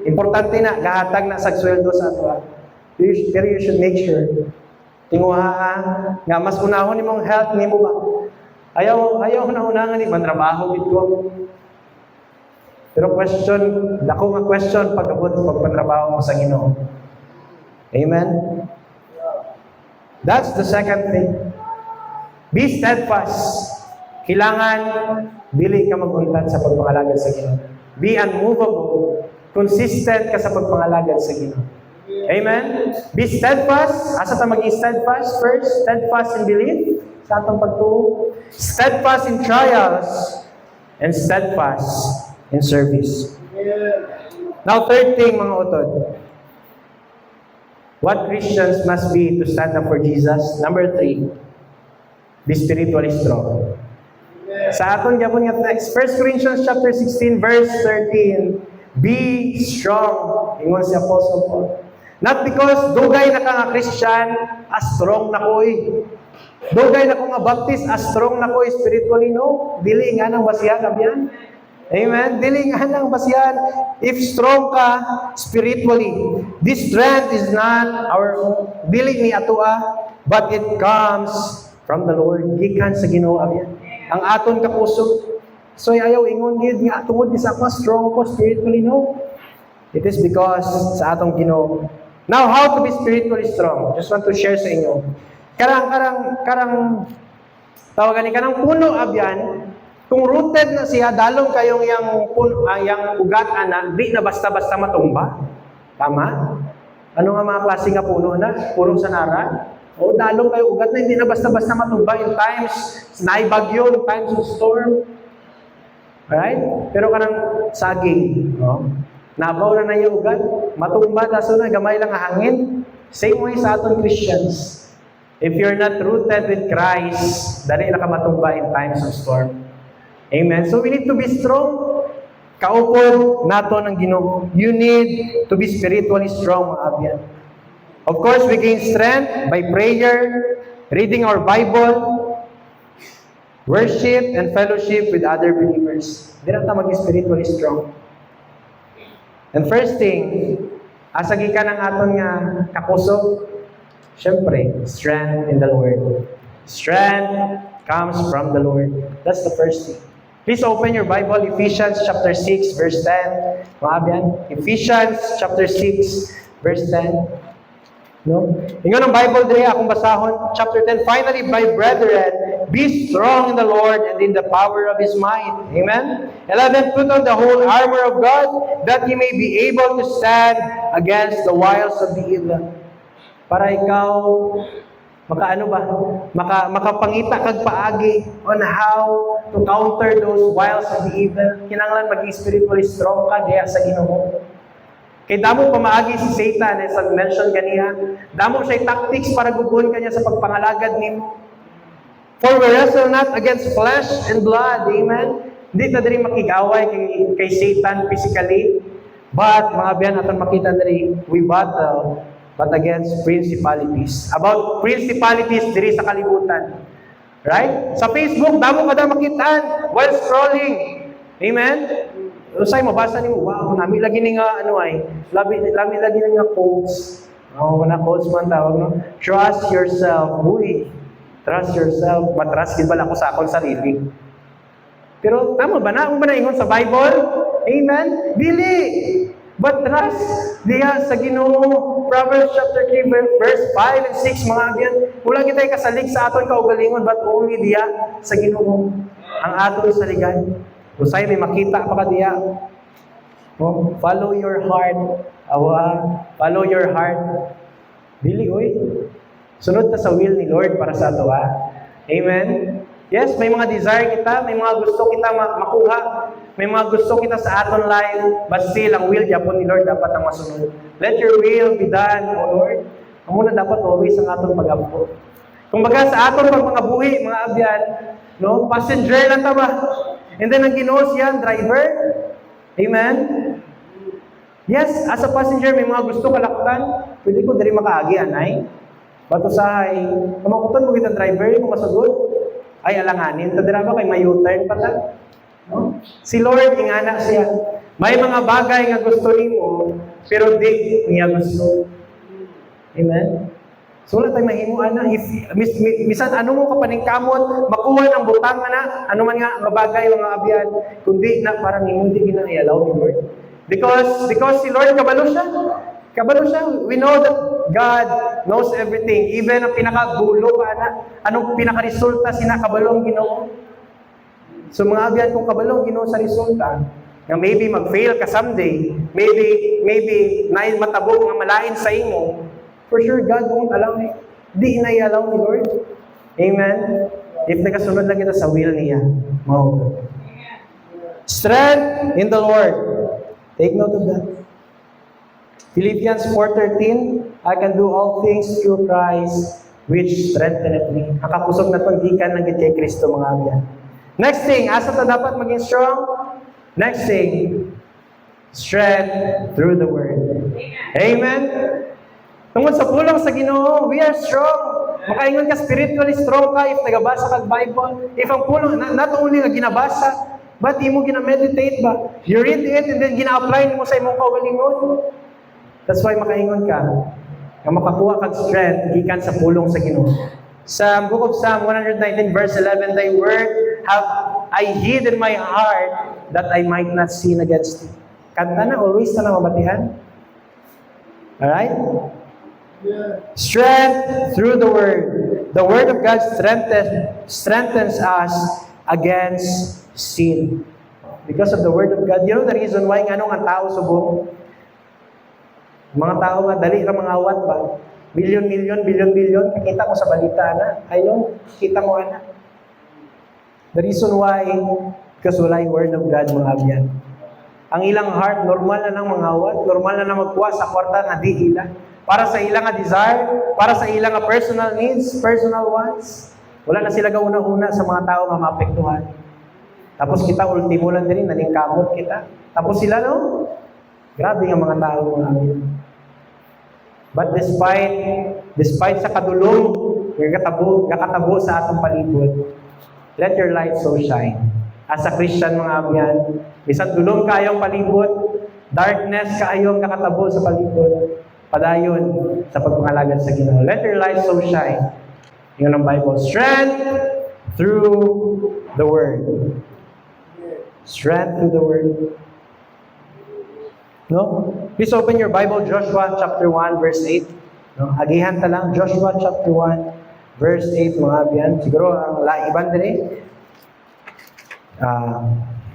Importante na, gahatag na sa sweldo sa ato. Pero you should make sure. Tinguha nga, mas unahon ni mong health nimo ba? Ayaw na unangan ni mantrabaho dito. Pero dako nga question pag-abot pagpatrabaho mo sa Ginoo. Amen? That's the second thing. Be steadfast. Kailangan dili ka maguntat sa pagpangalagad sa Ginoo. Be unmovable. Consistent ka sa pagpangalagad sa Ginoo. Amen? Be steadfast. Asa ta maging steadfast? First, steadfast in belief. Sa atong pagtuo. Steadfast in trials. And steadfast in service. Now, third thing, mga utod. What Christians must be to stand up for Jesus? Number 3, be spiritually strong. Sa aton gyapon nga text, 1 Corinthians chapter 16, verse 13, be strong, ingon si Apostle Paul. Not because dugay na ka nga Christian, strong na ko'y. Dugay na ko nga Baptist, strong na ko'y spiritually, no? Dili nga nang basihan abyan. Amen? Dili nga nang basihan. If strong ka spiritually, this strength is not our own. Dili ni atua, but it comes from the Lord. Gikan sa Ginoo abyan. Ang aton kapuso. So ayaw ingon gid nga tungod ni sa ako strong ko spiritually, no? It is because sa atong Ginoo. Now, how to be spiritually strong? Just want to share sa inyo. Karang tawagan ni kanang puno abyan. Kung rooted na siya, dalong kayong yang ugat ana, di na basta-basta matumba. Tama? Ano nga mga klase nga puno na? Puro sa nara? O dalong kayo ugat na, hindi na basta-basta matumba in times na bagyo, in times of storm. Alright? Pero kanang saging, no? Nabaw na yung ugat, matumba, daso na, gamay lang ang hangin. Same way sa aton Christians. If you're not rooted with Christ, dali na ka matumba in times of storm. Amen. So we need to be strong. Kaupod nato ng Ginoo. You need to be spiritually strong, mga abyan. Of course, we gain strength by prayer, reading our Bible, worship, and fellowship with other believers. Di na ta maging spiritually strong. And first thing, asagi ka ng aton nga kapuso, syempre, strength in the Lord. Strength comes from the Lord. That's the first thing. Please open your Bible, Ephesians chapter 6, verse 10. Mga abyan, Ephesians chapter 6, verse 10. No? Ingon ang Bible diri akong basahon, chapter 10. Finally, my brethren, be strong in the Lord and in the power of His might. Amen? 11, put on the whole armor of God, that ye may be able to stand against the wiles of the evil. Para ikaw, makapangita kag paagi on how to counter those wiles of the evil. Kinahanglan maging spiritually strong ka diya sa Ginoo. Kay damo pamaagi si Satan, as I mentioned kaniya, damo siya tactics para gubuhon kanya sa pagpangalagad nimo. For we wrestle not against flesh and blood, amen? Hindi ta diri makigaway kay Satan physically, but mga biyan aton makita diri, we battle but against principalities. About principalities diri sa kalibutan. Right? Sa Facebook, damo kada makitaan while scrolling. Amen? Usay mabasa nimo, wow, nami lagi ni nga lami lagi ni nga quotes. Na quotes man tawag, no? Trust yourself. Uy, trust yourself. Matrust gid bala ko sa akong sarili. Pero tama ba na? Ang ba na ingon sa Bible? Amen? Dili. But trust diya sa Ginoo. Proverbs chapter 3, verse 5 and 6, mga abyan. Wala kita'y kasalig sa aton kaugalingon, but only diya sa Ginoo. Ang aton saligan. Usay may makita pa ka diya. Oh, follow your heart. Follow your heart. Dili, oy. Sunod ta sa will ni Lord para sa ato, Amen? Yes, may mga desire kita, may mga gusto kita makuha, may mga gusto kita sa aton life, but still, ang will yapon ni Lord dapat ang masunod. Let your will be done, O Lord. Ang muna dapat always ang aton pag-apo. Kung baga sa aton pag mga buhi, mga abyan, no, passenger lang ta ba? And then ang Ginoo siya, driver. Amen? Yes, as a passenger, may mga gusto kalaktan, pwede ko diri makaagi, anay. Bato sahay, kamakutan mo kitang driver, kung masagod, ay alanganin, tadira ba kay may U-turn pa ta? No? Si Lord, ingana siya. May mga bagay nga gusto nimo, pero di niya gusto. Amen? So wala tayong mahimuan na. If, misan ano mo kapaningkamot, makuha ng butang na, ano man nga, mabagay mga abyan, kundi na parang hindi ginaialaw ni Lord. Because si Lord, kabalo siya. Kabalo siya. We know that God knows everything. Even ang pinakagulo pa na, anong pinakaresulta, sinakabalo ang Ginoo. So mga abyan, kung kabalo ang Ginoo sa resulta, na maybe mag-fail ka someday, maybe na matabog nga malain sa imo, for sure, God won't allow it. Di inay-allow ni Lord. Amen? If nakasunod lang kita sa will niya. Mau. Strength in the Lord. Take note of that. Philippians 4:13, I can do all things through Christ, which strengtheneth me. Ang kapusog na pagdikan ng kay Kristo, mga abyan. Next thing, asa ta dapat maging strong? Next thing, strength through the Word. Amen? Tungkol sa pulong sa Ginoo, we are strong. Makaingon ka spiritually strong ka if nagabasa ka Bible. If ang pulong, not only nga ginabasa, but imo gina-meditate ba? You read it and then gina-apply mo sa imong kaugalingon. That's why makaingon ka. Nga makakuha kag strength gikan sa pulong sa Ginoo. Sa Book of Psalm 119 verse 11, Thy word have I hid in my heart that I might not sin against thee. Kanta na, always na namamatihan. Alright? Strength through the Word. The Word of God strengthens us against sin. Because of the Word of God. You know the reason why nga nung ang tao subong? Mga tao nga, dali na mga awat ba? Bilyon, nakita mo sa balita na. Ayaw, kita mo na. The reason why, because wala yung Word of God, mga abyan. Ang ilang heart, normal na ng mga awat, normal na magkuha sa kwarta na di ila. Para sa ilang desire, para sa ilang personal needs, personal wants. Wala na sila gauna-una sa mga tao nga maapektuhan. Tapos kita, ultimo lang din, naningkamot kita. Tapos sila, no? Grabe nga mga tao, mga abyan. But despite sa kadulong, nakatabo sa atong palibot, let your light so shine. As a Christian, mga abyan, bisan dulong kayong palibot, darkness kayong nakatabo sa palibot, padayon sa pagpangalagad sa Ginoo. Let your light so shine. Yun ang Bible. Strength through the Word. Strength through the Word. No? Please open your Bible, Joshua chapter 1, verse 8. No? Agihan ta lang, Joshua chapter 1, verse 8, mga abyan. Siguro ang laiban din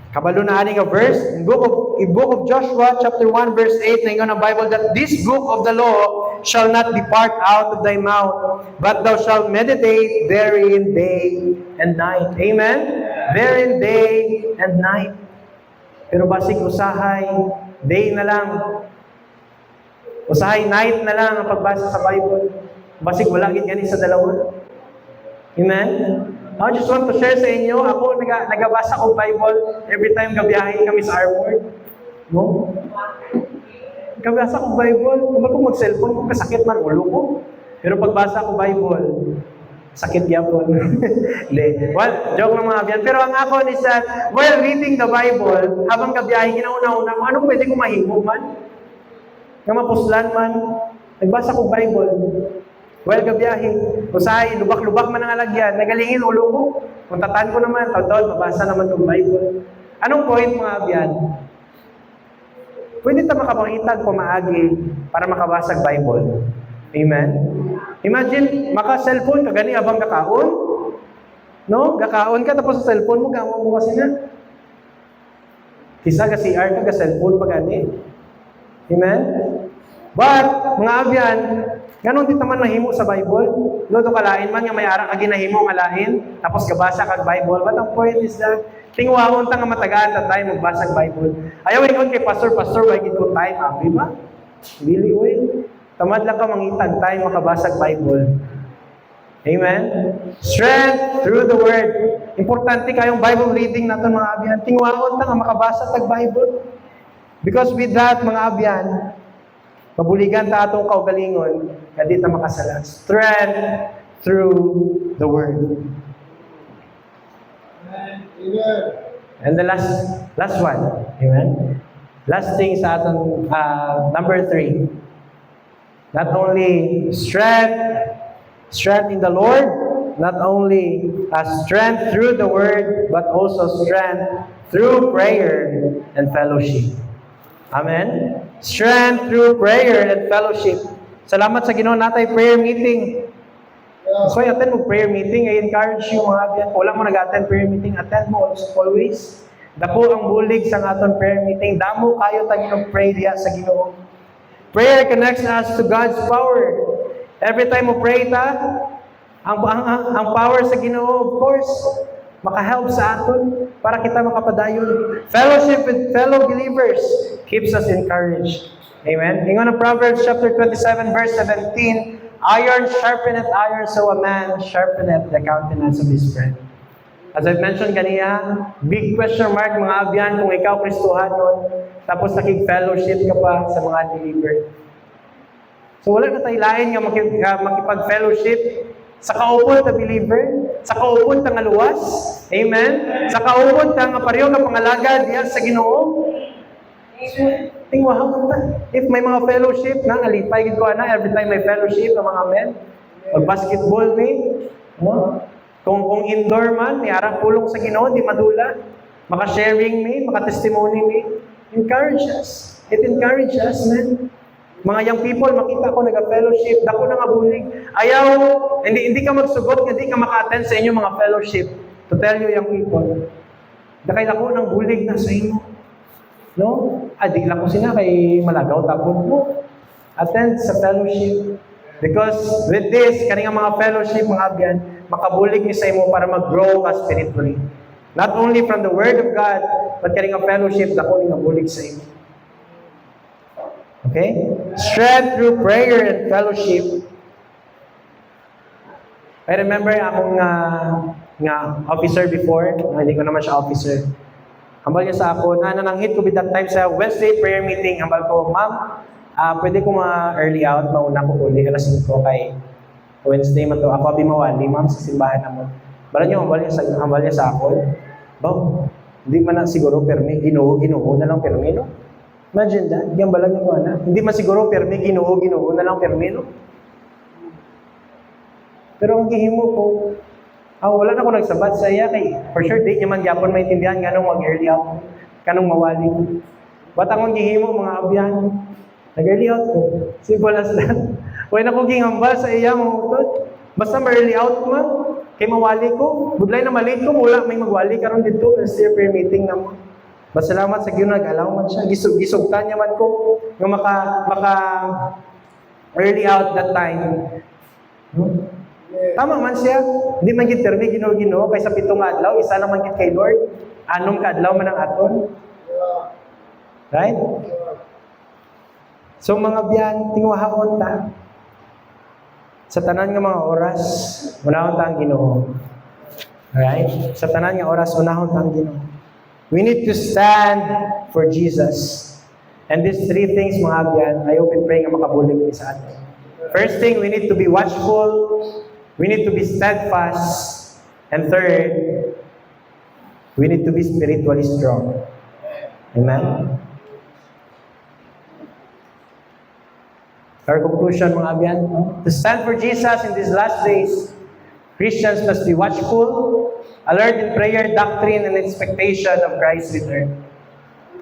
kabalo na aning a verse. In book of Joshua chapter 1, verse 8, na ingon ang Bible, that this book of the law shall not depart out of thy mouth, but thou shalt meditate therein day and night. Amen? Therein day and night. Pero basig usahay, day na lang. Usahay, night na lang ang pagbasa sa Bible. Basig wala gid sa dalawa. Amen? I just want to share sa inyo, ako nagabasa ko Bible every time gabiyahin kami sa Armored. No? Nagabasa ko Bible, kung mag-cellphone, kung kasakit man, ulo ko. Pero pagbasa ko Bible, sakit yapon. Hindi. Well, joke lang mga abyan. Pero ang ako is that, while reading the Bible, habang gabiyahin, ginauna-una ko, anong pwede kong mahimo man? Nga mapuslan man, nagbasa ko Bible. Well, gabiyahin. Usahay, lubak-lubak man ang alagyan. Nagalingin ulo ko. Kung tataan ko naman, taon-taon, mabasa naman ng Bible. Anong point, mga abyan? Pwede ta makapangitag pamaagi para makabasag Bible. Amen? Imagine, maka-cellphone ka gani abang gakaon. No? Gakaon ka, tapos sa cellphone mo, gawin mo kasi na. Kisa ka CR ka, cellphone pa gani. Amen? But, mga abyan, ganon din naman nahimo sa Bible. Lodo kalain man nga may ara kag ginahimo nga lain, tapos gabasa kag Bible. But ang point is that tingwahon ta nga matagaan ta tayo magbasa kag Bible. Ayaw ingon kay pastor why gid ko time abi ba? Dili oy. Tamad lang ka mangitag tayo makabasa kag Bible. Amen. Strength through the Word. Importante kayong Bible reading naton mga abyan. Tingwahon ta nga makabasa kag Bible. Because with that mga abyan, mabuligan ta atong kaugalingon nga di ta makasala. Strength through the Word. Amen. And the last one. Amen. Last thing sa atong number 3. Not only strength in the Lord, not only strength through the Word, but also strength through prayer and fellowship. Amen? Strength through prayer and fellowship. Salamat sa Ginoo natay prayer meeting. So, attend mo prayer meeting. I encourage you mga abyan. Wala mo nag-attend prayer meeting, attend mo always. Dako ang bulig sa aton prayer meeting. Damo kayo tagino pray diya sa Ginoo. Prayer connects us to God's power. Every time mo pray ta, ang power sa Ginoo, of course, makahelp sa aton para kita makapadayon. Fellowship with fellow believers keeps us encouraged. Amen. Ingon ang Proverbs chapter 27 verse 17, iron sharpeneth iron, so a man sharpeneth the countenance of his friend. As I've mentioned kanina, big question mark mga abyan kung ikaw Kristohanon, tapos nakig-fellowship ka pa sa mga believer. So wala na tayo lain nga makipag-fellowship sa kaupon ta believer, sa kaupon ta nga luwas, amen? Sa kaupon ta nga pareho nga pangalagad diya sa Ginoo. Tingwahan ta. If may mga fellowship na alipay gid ko ana every time may fellowship ng mga men, mag-basketball ni, kung indoor man, ni arang pulong sa Ginoo, di madula, maka-sharing mi, maka-testimony mi, encourage us. It encourages us, man. Mga young people, makita ko nag-fellowship, dako na nga bulig. Ayaw, hindi ka magsugot, hindi ka maka-attend sa inyong mga fellowship. To tell you, young people, dakay ako ng bulig na sa inyo. No? Di lang ko sila kay malagaw tapon mo. Attend sa fellowship. Because with this, kaning mga fellowship, mga abyan, makabulig ni sa imo para mag-grow ka spiritually. Not only from the Word of God, but kaning fellowship, dako nga bulig sa imo. Okay? Strength through prayer and fellowship. I remember akong nga officer before, hindi ko naman siya officer. Hambal niya sa ako, nananghit ko with that time sa Wednesday prayer meeting. Hambal ko, ma'am, pwede ko ma-early out, mauna ko uli, alas 5 kay Wednesday man to. Ako abimawali, ma'am, sa simbahan naman. Bala niyo, hambal niya sa ako. Baw, hindi man na siguro permi, ginoo na lang permi, no? Imagine that, yung balang niyo na. Hindi man siguro permi, ginoo na lang permi, no? Pero ang gihimo ko, wala na ako nagsabat sa iya kay for sure di niya man gyapon maintindihan ganong mag-early out, kanong mawali. What ang gihimo mga abyan? Nag-early out ko. Simple as that. Wala na ko gingambal sa iya mga utod. Basta ma-early out man, kay mawali ko. Budlay na malate ko, wala may magwali karon dito sa prayer meeting na mo. Masalamat sa Ginoo nag-allow man siya. Gisugtan niya man ko nga maka early out that time. Tama man siya. Hindi man gid termi Ginoo kaysa 7 nga adlaw, isa naman gid kay Lord. Anong kadlaw man ang aton? Right? So mga biyan, tingwahon ta. Sa tanan nga mga oras, unahon ta ang Ginoo. Right? Sa tanan nga oras, unahon ta ang Ginoo. We need to stand for Jesus. And these 3 things mga biyan, I hope and pray nga makabulig ni sa atin. First thing, we need to be watchful. We need to be steadfast. And third, we need to be spiritually strong. Amen? Our conclusion, mga abyan, to stand for Jesus in these last days, Christians must be watchful, alert in prayer, doctrine, and expectation of Christ's return.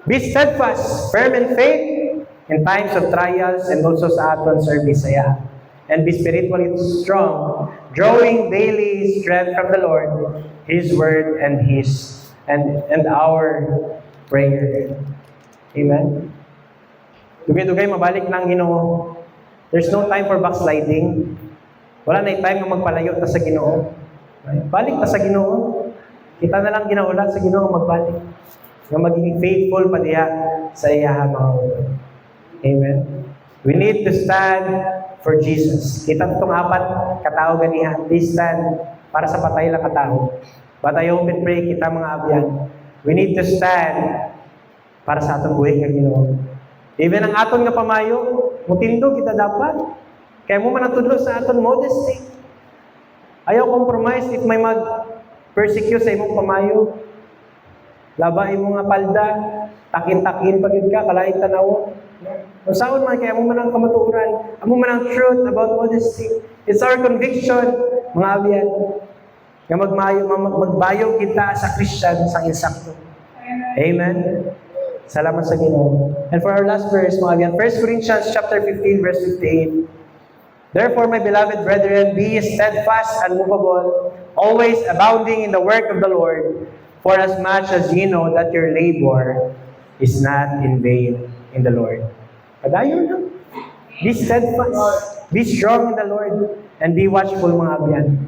Be steadfast, firm in faith, in times of trials, and also sa aton service saya. And be spiritually strong, drawing daily strength from the Lord, His Word, and our prayer. Amen? Dugay-dugay, mabalik ng Ginoo. There's no time for backsliding. Wala na time na magpalayo ta sa Ginoo. Balik ta sa Ginoo. Kita na lang ginaulat sa Ginoo magbalik. Nga maging faithful pa diya sa iya mga utod. Amen? We need to stand for Jesus. Kita itong 4 katao ganiha. Please stand para sa patay lang katao. But I hope and pray kita mga abyan. We need to stand para sa atong buhay nga Ginoo. Even ang aton nga pamayo, mutindo kita dapat. Kaya mo man natudlo sa aton modesty. Ayaw compromise if may mag-persecute sa imong pamayo. Labay mo nga palda, takin-takin pagid ka, kalain tanawon. Kung saan man, kaya mo man ang kamatuuran, amo man ang truth about all these things. It's our conviction, mga abyan, nga magbayo kita sa Christian sa insakto. Amen. Salamat sa Ginoo. And for our last verse, mga abyan, 1 Corinthians chapter 15, verse 58. Therefore, my beloved brethren, be steadfast and unmovable, always abounding in the work of the Lord, for as much as ye know that your labor is not in vain in the Lord. Padayon lang. Be steadfast, be strong in the Lord, and be watchful, mga abyan.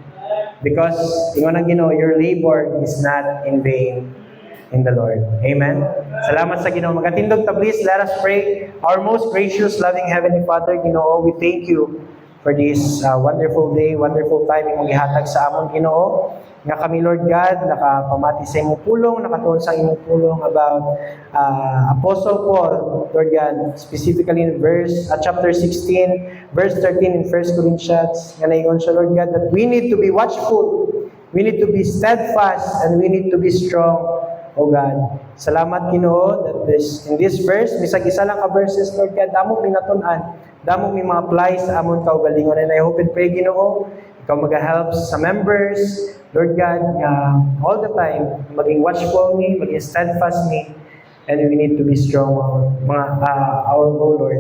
Because, ingon ang Ginoo, your labor is not in vain in the Lord. Amen? Salamat sa Ginoo. Magatindog ta, please, let us pray. Our most gracious, loving Heavenly Father, Ginoo, we thank you for this wonderful day, wonderful time yung ihatag sa amon, Ginoo. Nga kami, Lord God, nakapamati sa imong pulong, nakatuon sa imong pulong about Apostle Paul, Lord God, specifically in chapter 16, verse 13 in 1 Corinthians, nga naingon siya, Lord God, that we need to be watchful, we need to be steadfast, and we need to be strong, O God. Salamat, Ginoo, that in this verse, misag isa lang ka verses, Lord God, damo pinatun-an, damo may mga apply sa amon kaugalingon. And I hope and pray, Ginoo, ikaw mag-help sa members, Lord God, all the time, maging watchful me, maging steadfast me, and we need to be strong, our Lord.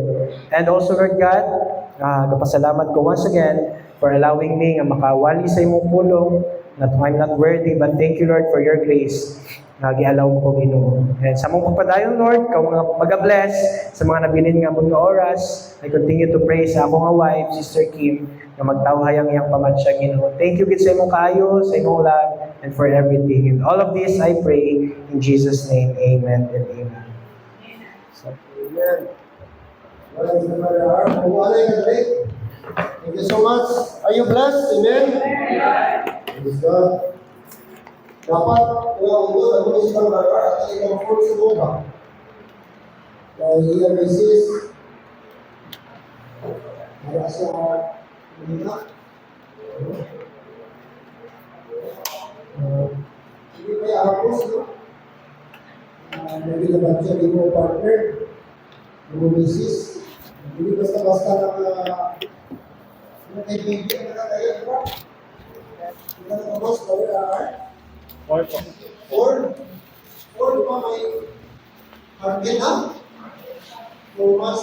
And also, Lord God, kapasalamat ko once again for allowing me nga makawali sa imong pulong, that I'm not worthy, but thank you, Lord, for your grace. Nag-i-allow mo ko, Ginoo. And sa mong pagpadayon, Lord, ikaw mga mag-bless sa mga nabilin nga mong oras. I continue to pray sa akong wife, Sister Kim, na magtawhayang iyang pamansya, Ginoo. Thank you, gid sa imong kaayo, sa imong love, and for everything. And all of this, I pray in Jesus' name. Amen and amen. So, Amen. Thank you so much. Are you blessed? Amen? Praise God. Dapat, unod, ako na siya mga at i-comfort sa buka. Dahil iyan resist, para sa mga hindi kaya hapos, no? Nagilabad siya din mo partner, resist. Hindi basta-basta na kaibigan na kayo, di ba? Hindi na boss, kawin na Or di ba may target na? So, mas